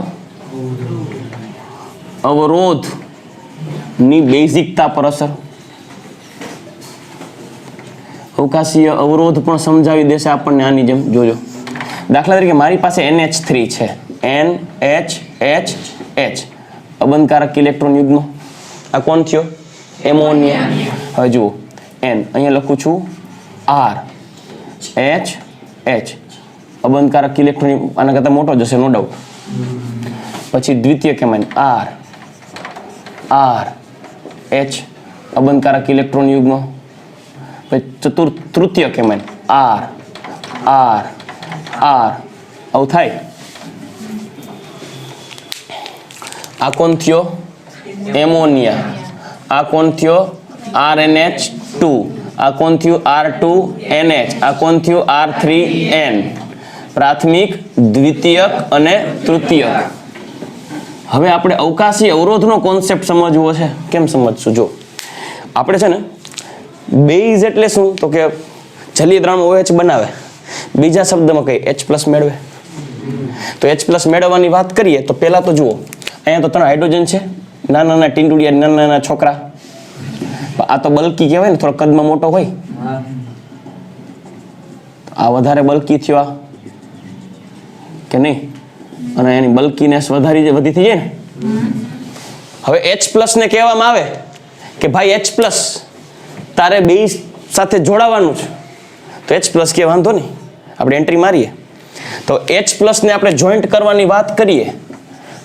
[SPEAKER 1] અવરોધની બેઝિકતા પર અસર. અવકાશીય અવરોધ પણ સમજાવી દેશે આપણને આની જેમ. જોજો દાખલા તરીકે મારી પાસે NH3 છે, NHH અબંધકારક ઇલેક્ટ્રોન યુગ્મ. આ કોણ થયો? એમોનિયા. હવે જુઓ N અહીંયા લખું છું RH અબંધકારક ઇલેક્ટ્રોન આના કરતા મોટો જશે નો ડાઉટ. પછી દ્વિતીયક એમાઇન RH અબંધકારક ઇલેક્ટ્રોન યુગ્મ. પછી તૃતીયક એમાઇન R આવું થાય. આ કોણ થયો? એમોનિયા. આ કોણ થયો? RNH2. આ કોણ થયું? R2NH. આ કોણ થયું? R3N. પ્રાથમિક, દ્વિતીયક અને તૃતીયક. હવે આપણે અવકાશી અવરોધનો કોન્સેપ્ટ સમજવો છે. કેમ સમજશું? જો આપણે છે ને બેઝ એટલે શું તો કે જલીય દ્રાવણ OH બનાવે, બીજા શબ્દમાં કઈ H+ મેળવે. તો H+ મેળવવાની વાત કરીએ તો પહેલા તો જુઓ અહીંયા તો 3 હાઇડ્રોજન છે, નાના નાના ટીંડુડિયા, નાના નાના છોકરા. આ તો બલ્કી કહેવાય ને, થોડો કદમાં મોટો હોય. આ વધારે બલ્કી થયો કે નહીં, અને એની બલ્કીનેસ વધી થઈ જાય ને. હવે H+ ને કહેવામાં આવે કે ભાઈ H+ તારે બેઝ સાથે જોડાવાનું છે, તો H+ કે વાંધો નહીં, આપણે એન્ટ્રી મારીએ. તો H+ ને આપણે જોઈન્ટ કરવાની વાત કરીએ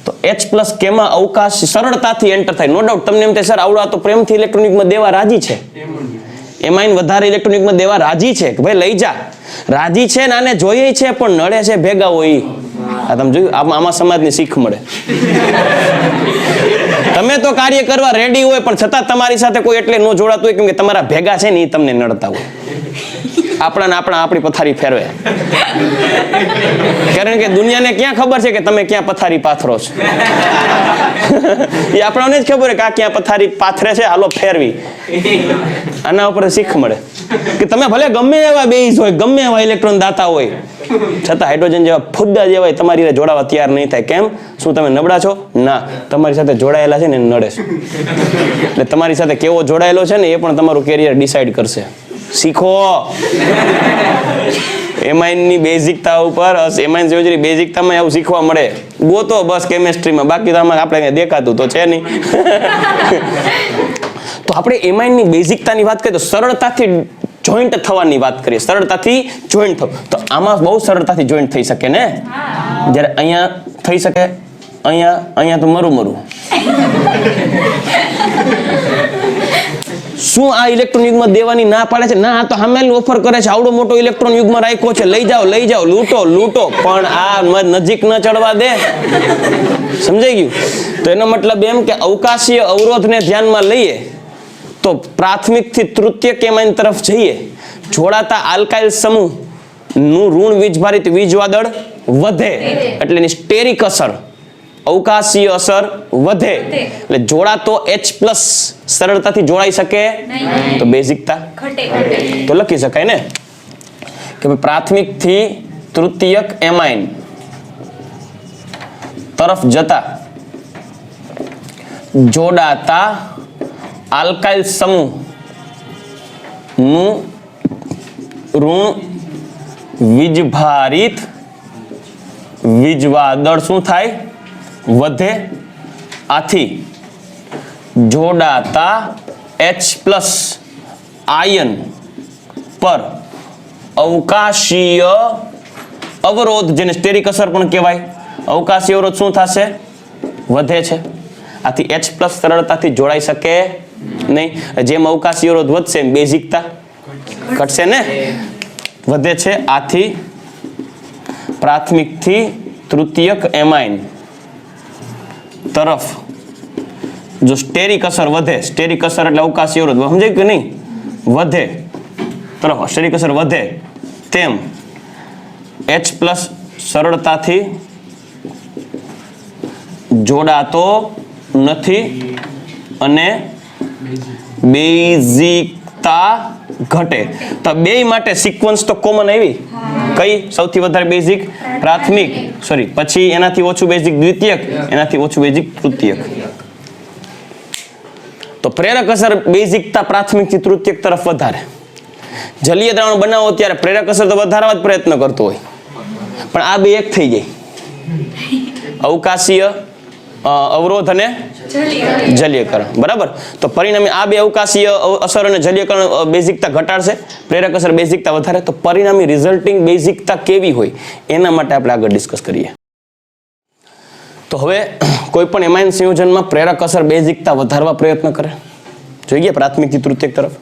[SPEAKER 1] તો H+ કેમાં અવકાશ સરળતાથી એન્ટર થાય. નો ડાઉટ તમને એમ થાય સર આવડા તો પ્રેમથી ઇલેક્ટ્રોનિકમાં દેવા રાજી છે, એમાંય વધારે ઇલેક્ટ્રોનિકમાં દેવા રાજી છે કે ભાઈ લઈ જા, રાજી છે ને આને જોઈએ છે, પણ નડે છે ભેગા હોય. આ તમે જોયું, આમાં સમાજની શીખ મળે. તમે તો કાર્ય કરવા રેડી હોય પણ છતાં તમારી સાથે કોઈ એટલે ન જોડાતું હોય કેમ કે તમારા ભેગા છે ને એ તમને નડતા હોય. આપણી પથારી ફેરવે, કારણ કે દુનિયાને ક્યાં ખબર છે કે તમે ક્યાં પથારી પાથરો છો? એ આપણને જ ખબર કે આ ક્યાં પથારી પાથરે છે, હાલો ફેરવી. આના ઉપર શીખ મળે કે તમે ભલે ગમે એવા બેઝ હોય, ગમે એવા ઇલેક્ટ્રોન દાતા હોય, છતાં હાઇડ્રોજન જેવા ફુદ્દા જેવા તમારી જોડાવા તૈયાર નહીં થાય. કેમ? શું તમે નબળા છો? ના, તમારી સાથે જોડાયેલા છે ને નડે છે. એટલે તમારી સાથે કેવો જોડાયેલો છે ને એ પણ તમારું કેરિયર ડિસાઈડ કરશે. શીખો એમાઇનની બેઝિકતા ઉપર. એમાઇન સિવાયની બેઝિકતામાં આવું શીખવા મળે. ગોતો બસ કેમેસ્ટ્રીમાં, બાકી તો આમાં આપણે દેખાતું તો છે નહીં. તો આપણે એમાઇનની બેઝિકતાની વાત કરીએ તો સરળતાથી જોઈન્ટ થવાની વાત કરીએ, સરળતાથી જોઈન્ટ થવું. તો આમાં બહુ સરળતાથી જોઈન્ટ થઈ શકે ને. જ્યારે અહીંયા થઈ શકે, અહીંયા તો મરું. શું આ ઇલેક્ટ્રોન યુગમાં દેવાની ના પાડે છે? ના, આ તો સામેની ઓફર કરે છે, આવડો મોટો ઇલેક્ટ્રોન યુગમાં રાખ્યો છે, લઈ જાઓ, લૂંટો. પણ આ નજીક ન ચડવા દે. સમજાઈ ગયું? તો એનો મતલબ એમ કે અવકાશીય અવરોધને ધ્યાનમાં લઈએ તો પ્રાથમિકથી તૃતીયક એમાઇન તરફ જઈએ, જોડાતા આલ્કાઇલ સમૂહ નું ઋણ વીજભારિત વીજવાદળ વધે, એટલે એની સ્ટેરિક અસર, અવકાશીય અસર વધે. એટલે જોડાતો H+ સરળતાથી જોડાઈ શકે તો બેઝિકતા તો લખી શકાય ને કે પ્રાથમિક થી તૃતીયક એમાઇન તરફ જતા જોડાતા આલ્કાઇલ સમૂહ નું ઋણ વીજભારિત વીજવાદળ શું થાય? વધે. આથી જોડાતા H+ આયન પર અવકાશીય અવરોધ, જેને સ્ટેરિક અસર પણ કહેવાય, અવકાશીય અવરોધ શું થશે? વધે છે. આથી H+ સરળતાથી જોડાઈ શકે નહીં. જેમ અવકાશીય અવરોધ વધશે એમ બેઝિકતા ઘટશે ને, વધે છે. આથી પ્રાથમિકથી તૃતીયક એમાઇન તરફ જો સ્ટેરિક અસર વધે, સ્ટેરિક અસર એટલે અવકાશીય અવરોધ, સમજાય કે નહીં? વધે તરફ સ્ટેરિક અસર વધે તેમ H+ સરળતાથી જોડાતો નથી અને બેઝિકતા ઘટે. તો બે માટે સિક્વન્સ તો કોમન આવી. કઈ સૌથી વધારે બેઝિક? પ્રાથમિક, પછી એનાથી ઓછું બેઝિક દ્વિતીયક, એનાથી ઓછું બેઝિક તૃતીયક. તો પ્રેરક અસર બેઝિકતા પ્રાથમિક થી તૃતીયક તરફ વધારે. જલીય દ્રાવણ બનાવો ત્યારે પ્રેરક અસર તો વધારવા જ પ્રયત્ન કરતો હોય, પણ આ બે એક થઈ જાય, અવકાશીય અવરોધ અને જલીયકરણ. બરાબર? તો પરિણામે આ બે અવકાશીય અસર અને જલીયકરણ બેઝિકતા ઘટાડશે, પ્રેરક અસર બેઝિકતા વધારે. તો પરિણામી રિઝલ્ટિંગ બેઝિકતા કેવી હોય એના માટે આપણે આગળ ડિસ્કસ કરીએ. તો હવે કોઈ પણ એમાઇન સંયોજનમાં પ્રેરક અસર બેઝિકતા વધારવા પ્રયત્ન કરે, જોઈએ પ્રાથમિક થી તૃતીયક તરફ.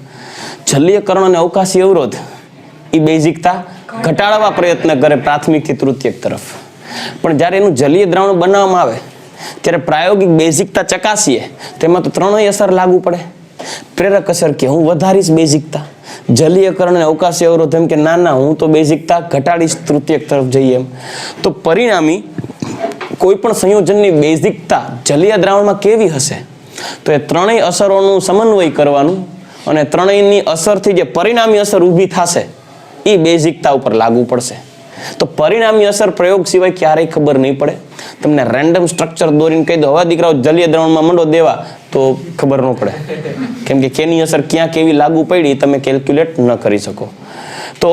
[SPEAKER 1] જલીયકરણ અને અવકાશી અવરોધ એ બેઝિકતા ઘટાડવા પ્રયત્ન કરે પ્રાથમિક થી તૃતીયક તરફ. પણ જ્યારે એનું જલીય દ્રાવણ બનાવવામાં આવે ત્યારે પ્રાયોગિક બેઝિકતા ચકાસીએ તેમાં તો ત્રણેય અસર લાગુ પડે. પ્રેરક અસર કે હું વધારીશ બેઝિકતા, જલીયકરણ અને અવકાશી અવરોધ એમ કે ના હું તો બેઝિકતા ઘટાડીશ તૃતીયક તરફ જઈએ એમ. તો પરિણામી કોઈ પણ સંયોજનની બેઝિકતા જલીય દ્રાવણમાં કેવી હશે, તો એ ત્રણેય અસરોનું સમન્વય કરવાનું અને ત્રણેયની અસરથી જે પરિણામી અસર ઊભી થશે એ બેઝિકતા ઉપર લાગુ પડશે. તો પરિણામી અસર પ્રયોગ સિવાય ક્યારેય ખબર નહીં પડે. તમને રેન્ડમ સ્ટ્રક્ચર દોરીને કહી દો હવે દીકરાઓ જલીય દ્રાવણમાં મંડો દેવા તો ખબર ન પડે, કેમ કે કેની અસર ક્યાં કેવી લાગુ પડી તમે કેલ્ક્યુલેટ ન કરી શકો. તો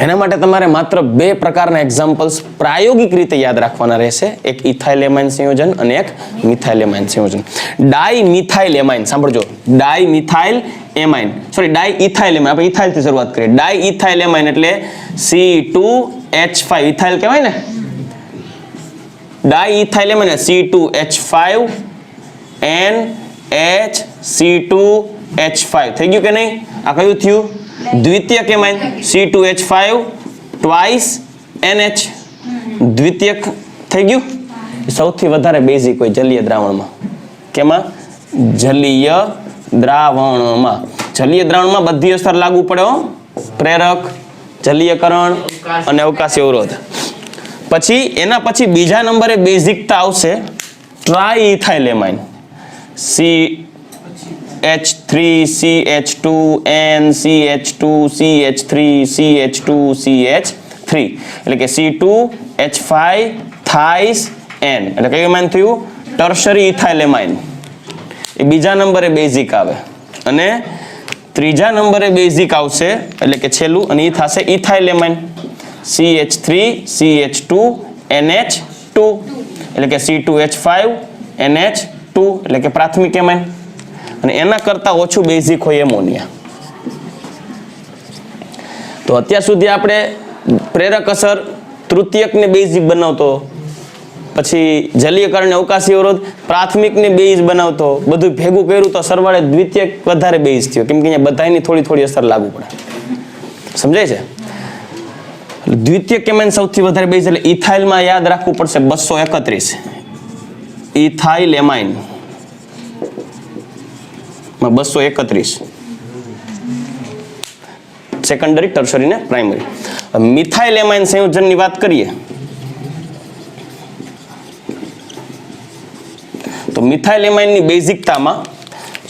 [SPEAKER 1] એના માટે તમારે માત્ર બે પ્રકારના એક્ઝામ્પલ્સ પ્રાયોગિક રીતે યાદ રાખવાના રહેશે, એક ઇથાઇલ એમાઇન સંયોજન અને એક મિથાઇલ એમાઇન સંયોજન. ડાઈ મિથાઇલ એમાઇન સાંભળજો, ડાઈ મિથાઇલ એમાઇન સોરી ડાઈ ઇથાઇલ એમાઇન, આપણે ઇથાઇલ થી શરૂઆત કરીએ. ડાઈ ઇથાઇલ એમાઇન એટલે C2H5 ઇથાઇલ કહેવાય ને, ડાઈ ઇથાઇલ એમાઇન C2H5 NHC2H5 થઈ ગયું કે નહીં? આ કયું થયું? દ્વિતીયક એમાઇન C2H5 ટ્વાઇસ NH દ્વિતીયક થઈ ગયું. સૌથી વધારે બેઝિક હોય જલીય દ્રાવણમાં. કેમાં? જલીય દ્રાવણમાં. જલીય દ્રાવણમાં બધી અસર લાગુ પડે હો, પ્રેરક, જલીયકરણ અને અવકાશી અવરોધ. પછી એના પછી બીજા નંબરે બેઝિકતા આવશે try ethyl amine CH3CH2 NCH2CH3 CH2CH3 એટલે કે C2H5 થાઇસ N એટલે કયું એમાઇન થયું? Tertiary ethyl amine. એ બીજા નંબરે બેઝિક આવે. અને ત્રીજા નંબરે બેઝિક આવશે એટલે કે છેલ્લું, અને એ થશે ઇથાઇલ એમાઇન CH3CH2 NH2 એટલે કે C2H5 NH2 એટલે કે પ્રાથમિક એમાઇન. અને એના કરતા ઓછું બેઝિક હોય એમોનિયા. તો અત્યાર સુધી આપણે પ્રેરક અસર તૃતીયકને બેઝિક બનાવતો, પછી જલીયકરણ અવકાશી અવરોધ પ્રાથમિકને બેઝ બનાવતો, બધું ભેગું કર્યું તો સરવાળે દ્વિતીયક વધારે બેઝ થયો, કેમ કે અહીંયા બધાની થોડી થોડી અસર લાગુ પડે. સમજાય છે? દ્વિતીયક એમાઇન સૌથી વધારે બેઝ એટલે ઇથાઇલમાં યાદ રાખવું પડશે 231 ઇથાઇલ એમાઇન 231 સેકન્ડરી, ટર્શરી ને પ્રાઇમરી. મિથાઇલ એમાઇન સંયોજનની વાત કરીએ તો મિથાઇલ એમાઇનની બેઝિકતામાં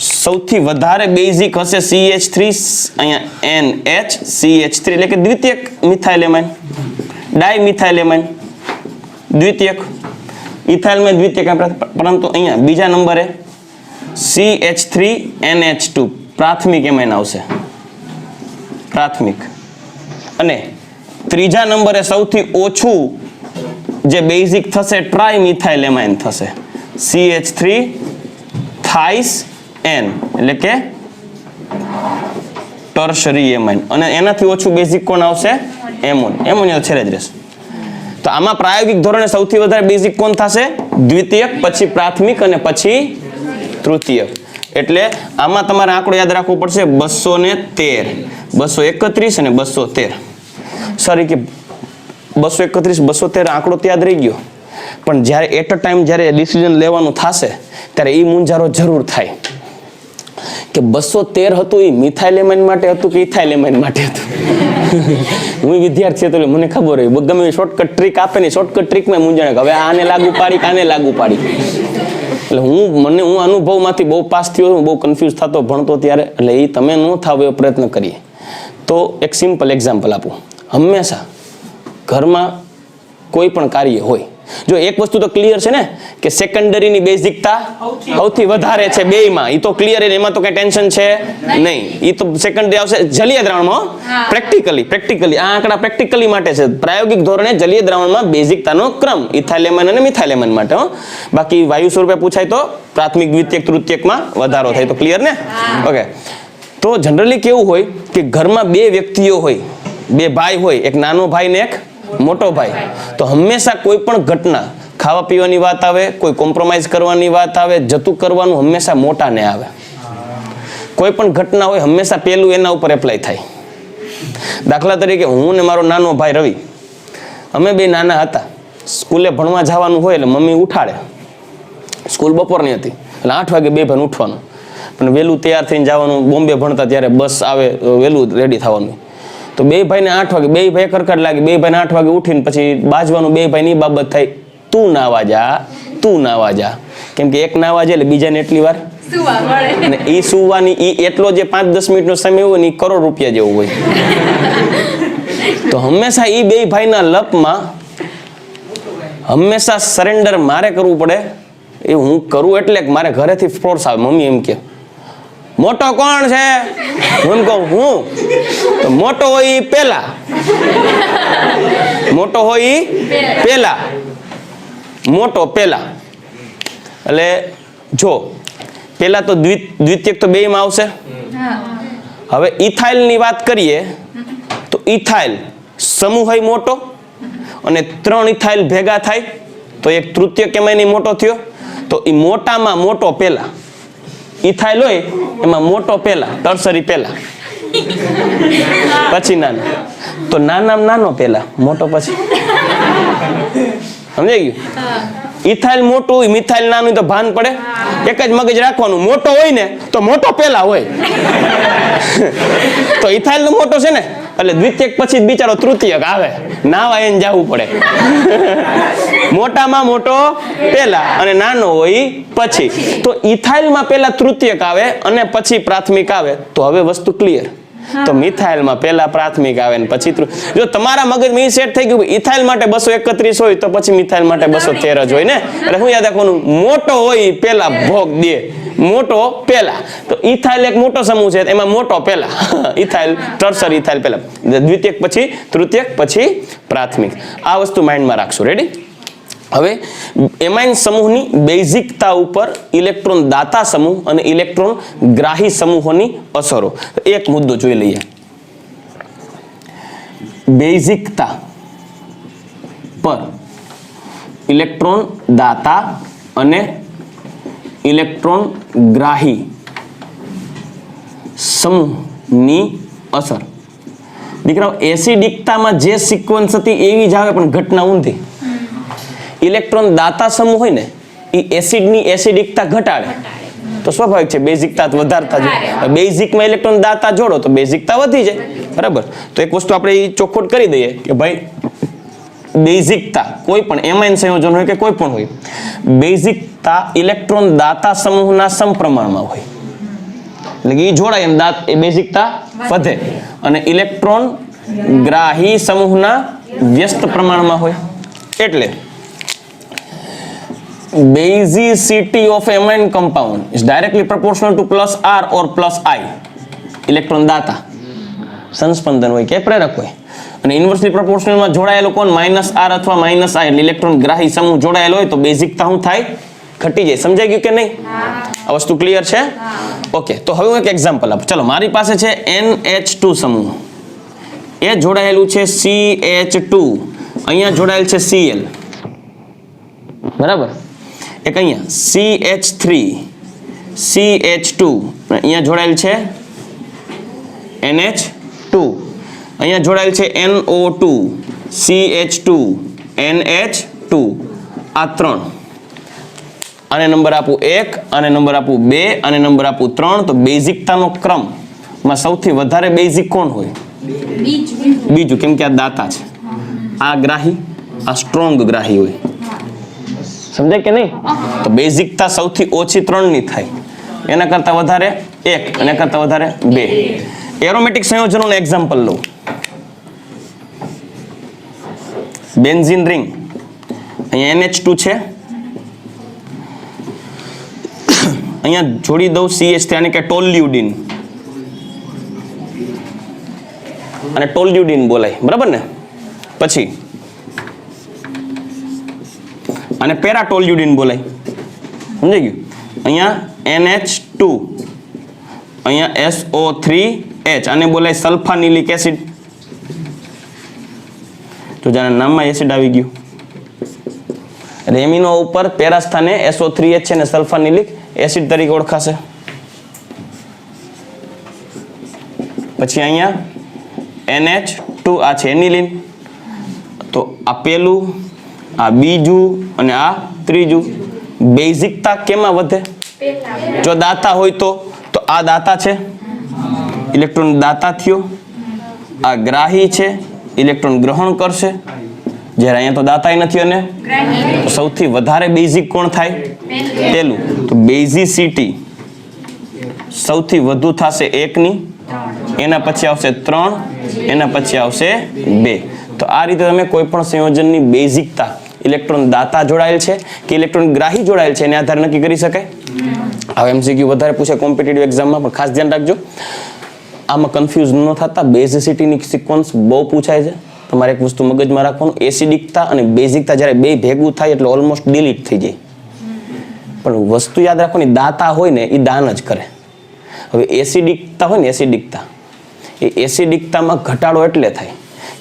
[SPEAKER 1] સૌથી વધારે બેઝિક હશે CH3 અહીંયા NHCH3 એટલે કે દ્વિતીયક મિથાઇલ એમાઇન. ડાઈ મિથાઇલ એમાઇન દ્વિતીયક, ઇથાઇલમાં દ્વિતીયક, પરંતુ અહીંયા બીજા નંબરે CH3NH2 પ્રાથમિક એમાઇન આવશે, પ્રાથમિક. અને ત્રીજા નંબરે સૌથી ઓછું જે બેઝિક થશે ટ્રાઈ મિથાઇલ એમાઇન થશે CH3 થાઇસ N એટલે કે ટર્શરી એમાઇન. અને એનાથી ઓછું બેઝિક કોણ આવશે? એમોનિયા છેલ્લે જ રહેશે. તો આમાં પ્રાયોગિક ધોરણે સૌથી વધારે બેઝિક કોણ થશે? દ્વિતીયક, પછી પ્રાથમિક અને પછી તૃતીયક. એટલે આમાં તમારે આંકડો યાદ રાખવો પડશે 213, 231 અને 213. સોરી કે 231 213 આંકડો તો યાદ રહી ગયો, પણ જ્યારે એટ અ ટાઈમ જ્યારે ડિસિઝન લેવાનું થશે ત્યારે એ મૂંઝારો જરૂર થાય કે 213 હતું એ મિથાઇલ એમાઇન માટે હતું કે ઇથાઇલ એમાઇન માટે હતું. હું વિદ્યાર્થી હતો મને ખબર હોય, ગમે શોર્ટકટ ટ્રીક આપે ને શોર્ટકટ ટ્રીકમાં મૂંઝાણે કે હવે આને લાગુ પાડી કે આને લાગુ પાડી. એટલે હું અનુભવમાંથી બહુ પાસ થયો છું, બહુ કન્ફ્યુઝ થતો ભણતો ત્યારે. એટલે એ તમે ન થાવ એવો પ્રયત્ન કરીએ. તો એક સિમ્પલ એક્ઝામ્પલ આપું. હંમેશા ઘરમાં કોઈ પણ કાર્ય હોય, જો એક વસ્તુ તો ક્લિયર છે ને કે સેકન્ડરીની બેઝિકતા સૌથી વધારે છે બેયમાં, એ તો ક્લિયર, એમાં તો કઈ ટેન્શન છે નહીં. એ તો સેકન્ડરી આવશે જલીય દ્રાવણમાં. પ્રેક્ટિકલી આ આંકડા પ્રેક્ટિકલી માટે છે. પ્રાયોગિક ધોરણે જલીય દ્રાવણમાં બેઝિકતાનો ક્રમ ઇથાઇલ એમાઇન અને મિથાઇલ એમાઇન માટે. બાકી વાયુ સ્વરૂપે પૂછાય તો પ્રાથમિક, દ્વિતીયક, તૃતીયકમાં વધારો થાય. તો ક્લિયર ને? ઓકે. તો જનરલી કેવું હોય કે ઘરમાં બે વ્યક્તિઓ હોય, બે ભાઈ હોય, એક નાનો ભાઈ ને એક મોટો ભાઈ. તો હંમેશા કોઈ પણ ઘટના, ખાવા પીવાની વાત આવે, કોઈ કોમ્પ્રોમાઇઝ કરવાની વાત આવે, જતું કરવાનું હંમેશા મોટાને આવે. કોઈ પણ ઘટના હોય હંમેશા પેલું એના ઉપર એપ્લાય થાય. દાખલા તરીકે હું ને મારો નાનો ભાઈ રવિ, અમે બે નાના હતા. સ્કૂલે ભણવા જવાનું હોય એટલે મમ્મી ઉઠાડે. સ્કૂલ બપોરની હતી એટલે 8 વાગે બે ભાઈને ઉઠવાનું, પણ વહેલું તૈયાર થઈને જવાનું. બોમ્બે ભણતા ત્યારે બસ આવે વહેલું રેડી થવાનું. તો બે ભાઈને 8 વાગે, બે ભાઈ કરકટ લાગે, બે ભાઈને 8 વાગે ઉઠીને પછી બાજવાનું, બે ભાઈની બાબત થાય તું નાવા જા, કેમ કે એક નાવા જાય એટલે બીજાને એટલી વાર અને ઈ સુવાની ઈ એટલો જે 5-10 મિનિટનો સમય હોય ને ઈ કરોડ રૂપિયા જેવું હોય. તો હંમેશા ઈ બે ભાઈના લપમાં હંમેશા સરેન્ડર મારે કરવું પડે. એ હું કરું એટલે મારે ઘરેથી ફોર્સ આવે. મમ્મી એમ કે મોટો કોણ છે, હું એમ કહું હું, તો મોટો હોય ઈ પેલા, મોટો હોય ઈ પેલા, મોટો પેલા. એટલે જો પેલા તો દ્વિતીયક તો બેયમાં આવશે. હવે ઇથાઇલ ની વાત કરીએ તો ઇથાઇલ સમૂહ હોય મોટો અને 3 ઇથાઇલ ભેગા થાય તો એક તૃતીયક એમાંય મોટો થયો. તો ઈ મોટામાં મોટો પેલા, ઇથાઇલ હોય એમાં મોટો પેલા, ટર્સરી પેલા, પછી નાનો, તો નાનામાં નાનો પેલા, મોટો પછી. સમજાઈ ગયું? ઇથાઇલ મોટું હોય, મિથાઇલ નાનું તો ભાન પડે. એક જ મગજ રાખવાનું, મોટો હોય ને તો મોટો પેલા હોય. તો ઇથાઇલ નો મોટો છે ને એટલે દ્વિતીયક પછી બિચારો તૃતીયક આવે, નાવા એને જવું પડે. મોટામાં મોટો પેલા અને નાનો હોય પછી. તો ઇથાઇલમાં પેલા તૃતીયક આવે અને પછી પ્રાથમિક આવે. તો હવે વસ્તુ ક્લિયર. તો મિથાઇલમાં પેલા પ્રાથમિક આવે ને પછી જો તમારા મગજમાં ઈ સેટ થઈ ગયું ઇથાઇલ માટે 231 હોય તો પછી મિથાઇલ માટે 213 જ હોય ને. એટલે હું યાદ રાખવાનું, મોટો હોય પેલા ભોગ દે, મોટો પેલા. તો ઇથાઇલ એક મોટો સમૂહ છે, એમાં મોટો પેલા. ઇથાઇલ ટર્સરી, ઇથાઇલ પેલા, દ્વિતીયક પછી તૃતીયક પછી પ્રાથમિક. આ વસ્તુ માઇન્ડમાં રાખશો. રેડી? હવે એમાઇન સમૂહની બેઝિકતા ઉપર ઇલેક્ટ્રોન દાતા સમૂહ અને ઇલેક્ટ્રોન ગ્રાહી સમૂહોની અસરો. એક મુદ્દો જોઈ લઈએ. બેઝિકતા પર ઇલેક્ટ્રોન દાતા અને ઇલેક્ટ્રોન ગ્રાહી સમૂહની અસર. દીકરાઓ, એસિડિકતામાં જે સિક્વન્સ હતી એવી જ આવે પણ ઘટના ઊંધી. ઇલેક્ટ્રોન દાતા સમૂહ હોય ને એ એસિડની એસિડિકતા ઘટાડે તો સ્વાભાવિક છે બેઝિકતા વધારતા જાય. બેઝિકમાં ઇલેક્ટ્રોન દાતા જોડો તો બેઝિકતા વધી જાય. બરાબર? તો એક વસ્તુ આપણે ચોખવટ કરી દઈએ કે ભાઈ બેઝિકતા કોઈ પણ એમાઇન સંયોજન હોય કે કોઈ પણ હોય, બેઝિકતા ઇલેક્ટ્રોન દાતા સમૂહના સમપ્રમાણમાં હોય. એટલે કે એ જોડાય એમ દાત એ બેઝિકતા વધે અને ઇલેક્ટ્રોન ગ્રાહી સમૂહના વ્યસ્ત પ્રમાણમાં હોય. એટલે basicity of amine compound is directly proportional to plus R or plus I. Electron દાતા સંસ્પંદન હોય કે પ્રેરક હોય અને ઇન્વર્સલી પ્રોપોર્શનલમાં જોડાયેલો કોણ -R અથવા -I એટલે ઇલેક્ટ્રોન ગ્રાહી સમૂહ જોડાયેલો હોય તો બેઝિકતા શું થાય? ઘટી જાય. સમજાઈ ગયું કે નહીં? આ વસ્તુ ક્લિયર છે? ઓકે, તો હવે હું એક એક્ઝામ્પલ આપું. ચલો, મારી પાસે છે NH2 સમૂહ, એ જોડાયેલું છે CH2, અહીંયા જોડાયેલ છે Cl. બરાબર? એક અહીંયા CH3 CH2 અહીંયા જોડાયેલ છે NH2, અહીંયા જોડાયેલ છે NO2 CH2 NH2. આ 3. આને નંબર આપું 1, આને નંબર આપું 2, આને નંબર આપું 3. તો બેઝિકતાનો ક્રમમાં સૌથી વધારે બેઝિક કોણ હોય? બીજું, કેમ કે આ દાતા છે, આ ગ્રાહી, આ સ્ટ્રોંગ ગ્રાહી હોય. સમજાય કે નહીં? તો બેઝિકતા સૌથી ઓછી 3 ની થાય, એના કરતા વધારે 1, એના કરતા વધારે 2. એરોમેટિક સંયોજનોનું એક્ઝામ્પલ લઉં. બેન્ઝીન રિંગ, અહીંયા NH2 છે, અહીંયા જોડી દઉં CH3, આને કે ટોલ્યુડિન, અને ટોલ્યુડિન બોલાય. બરાબર ને? પછી અને પેરાટોલ્યુડિન બોલાય. સમજાઈ ગયું? અહીંયા NH2, અહીંયા SO3H, આને બોલાય સલ્ફાનિલિક એસિડ. તો જાણે નામમાં એસિડ આવી ગયું એટલે એમિનો ઉપર પેરા સ્થાને SO3H છે ને સલ્ફાનિલિક એસિડ તરીકે ઓળખાશે. પછી અહીંયા NH2, આ છે એનિલિન. તો આ પેલું, આ બીજું અને આ ત્રીજું. બેઝિકતા કેમાં વધે? જો દાતા હોય તો આ દાતા છે, ઇલેક્ટ્રોન દાતા થયો. આ ગ્રાહી છે, ઇલેક્ટ્રોન ગ્રહણ કરશે. જ્યારે અહીંયા તો દાતાય નથી અને તો સૌથી વધારે બેઝિક કોણ થાય? પહેલું. તો બેઝિસિટી સૌથી વધુ થશે 1 ની, એના પછી આવશે 3, એના પછી આવશે 2. તો આ રીતે તમે કોઈ પણ સંયોજનની બેઝિકતા ઇલેક્ટ્રોન દાતા જોડાયેલ છે કે ઇલેક્ટ્રોન ગ્રાહી જોડાયેલ છે એના આધારે નક્કી કરી શકાય. હવે એમસીક્યુ વધારે પૂછે કોમ્પિટિટિવ એક્ઝામમાં, પણ ખાસ ધ્યાન રાખજો આમાં કન્ફ્યુઝ ન થતા. બેઝિસિટીની સિક્વન્સ બહુ પૂછાય છે. તમારે એક વસ્તુ મગજમાં રાખવાનું, એસિડિકતા અને બેઝિકતા જ્યારે બે ભેગું થાય એટલે ઓલમોસ્ટ ડિલીટ થઈ જાય. પણ વસ્તુ યાદ રાખવાની, દાતા હોય ને એ દાન જ કરે. હવે એસિડિકતા હોય ને, એસિડિકતા એ એસિડિકતામાં ઘટાડો એટલે થાય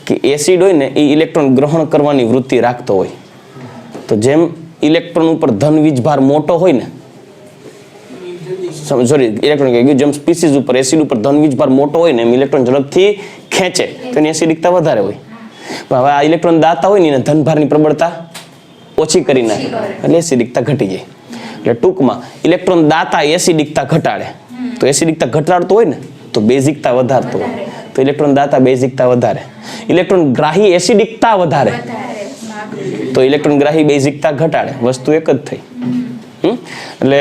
[SPEAKER 1] કે એસિડ હોય ને એ ઇલેક્ટ્રોન ગ્રહણ કરવાની વૃત્તિ રાખતો હોય. તો જેમ ઇલેક્ટ્રોન ઉપર ધન વીજભાર મોટો હોય ને, સોરી ઇલેક્ટ્રોન કહી ગયું, જેમ સ્પીસીસ ઉપર એસિડ ઉપર ધન વીજભાર મોટો હોય ને એમ ઇલેક્ટ્રોન ઝડપથી ખેંચે તો એની એસિડિકતા વધારે હોય. પણ હવે આ ઇલેક્ટ્રોન દાતા હોય ને એને ધનભારની પ્રબળતા ઓછી કરી નાખે એટલે એસિડિકતા ઘટી જાય. એટલે ટૂંકમાં ઇલેક્ટ્રોન દાતા એસિડિકતા ઘટાડે, તો એસિડિકતા ઘટાડતો હોય ને તો બેઝિકતા વધારતો હોય. તો ઇલેક્ટ્રોન દાતા બેઝિકતા વધારે, ઇલેક્ટ્રોન ગ્રાહી એસિડિકતા વધારે તો ઇલેક્ટ્રોન ગ્રાહી બેઝિકતા ઘટાડે. વસ્તુ એક જ થઈ. એટલે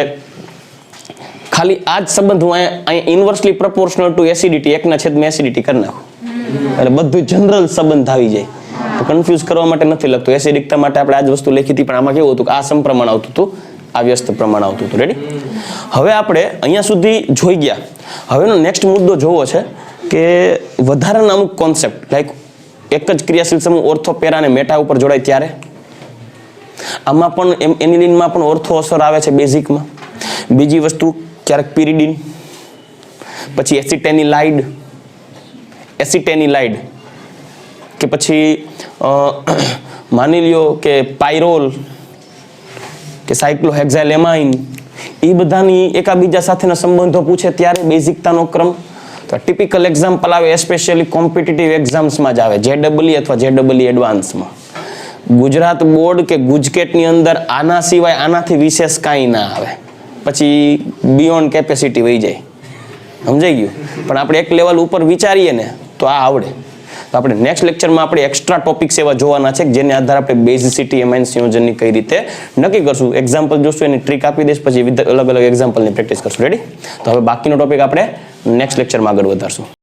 [SPEAKER 1] ખાલી આ જ સંબંધ હું અહીંયા ઇન્વર્સલી પ્રોપોર્શનલ ટુ એસિડિટી, 1/, એસિડિટી કરી નાખું એટલે બધું જનરલ સંબંધ આવી જાય. તો કન્ફ્યુઝ કરવા માટે નથી લખતું. એસિડિકતા માટે આપણે આ જ વસ્તુ લખી હતી, પણ આમાં કેવું હતું કે આ સમપ્રમાણ આવતું હતું, આ વ્યસ્ત પ્રમાણ આવતું હતું. રેડી? હવે આપણે અહીંયા સુધી જોઈ ગયા. હવેનો નેક્સ્ટ મુદ્દો જોવો છે કે વધારાના અમુક કોન્સેપ્ટ લાઈક એક જ ક્રિયાશીલ સમૂહ ઓર્થો, પેરા અને મેટા ઉપર જોડાય ત્યારે આમાં પણ એનિલિનમાં પણ ઓર્થો અસર આવે છે બેઝિકમાં. બીજી વસ્તુ ક્યારેક પિરિડિન, પછી એસિટેનિલાઇડ કે પછી માની લ્યો કે પાયરોલ કે સાયક્લોહેક્ઝાલેમાઇન, એ બધાની એકાબીજા સાથેના સંબંધો પૂછે ત્યારે બેઝિકતાનો ક્રમ. તો ટિપિકલ એક્ઝામ્પલ આવે એસ્પેશિયલી કોમ્પિટિટિવ એક્ઝામ્સમાં જ આવે, JEE અથવા JEE એડવાન્સમાં. ગુજરાત બોર્ડ કે ગુજકેટની અંદર આના સિવાય આનાથી વિશેષ કાંઈ ના આવે, પછી બિયોન્ડ કેપેસિટી વહી જાય. સમજાઈ ગયું? પણ આપણે એક લેવલ ઉપર વિચારીએ ને તો આ આવડે. તો આપણે નેક્સ્ટ લેક્ચરમાં આપણે એક્સ્ટ્રા ટોપિક્સ એવા જોવાના છે જેને આધારે આપણે બેઝિસિટી એમાઇન સંયોજનની કઈ રીતે નક્કી કરશું. એક્ઝામ્પલ જોશું, એની ટ્રીક આપી દઈશ, પછી અલગ અલગ એક્ઝામ્પલની પ્રેક્ટિસ કરશું. રેડી? તો હવે બાકીનો ટોપિક આપણે નેક્સ્ટ લેક્ચરમાં આગળ વધારશું.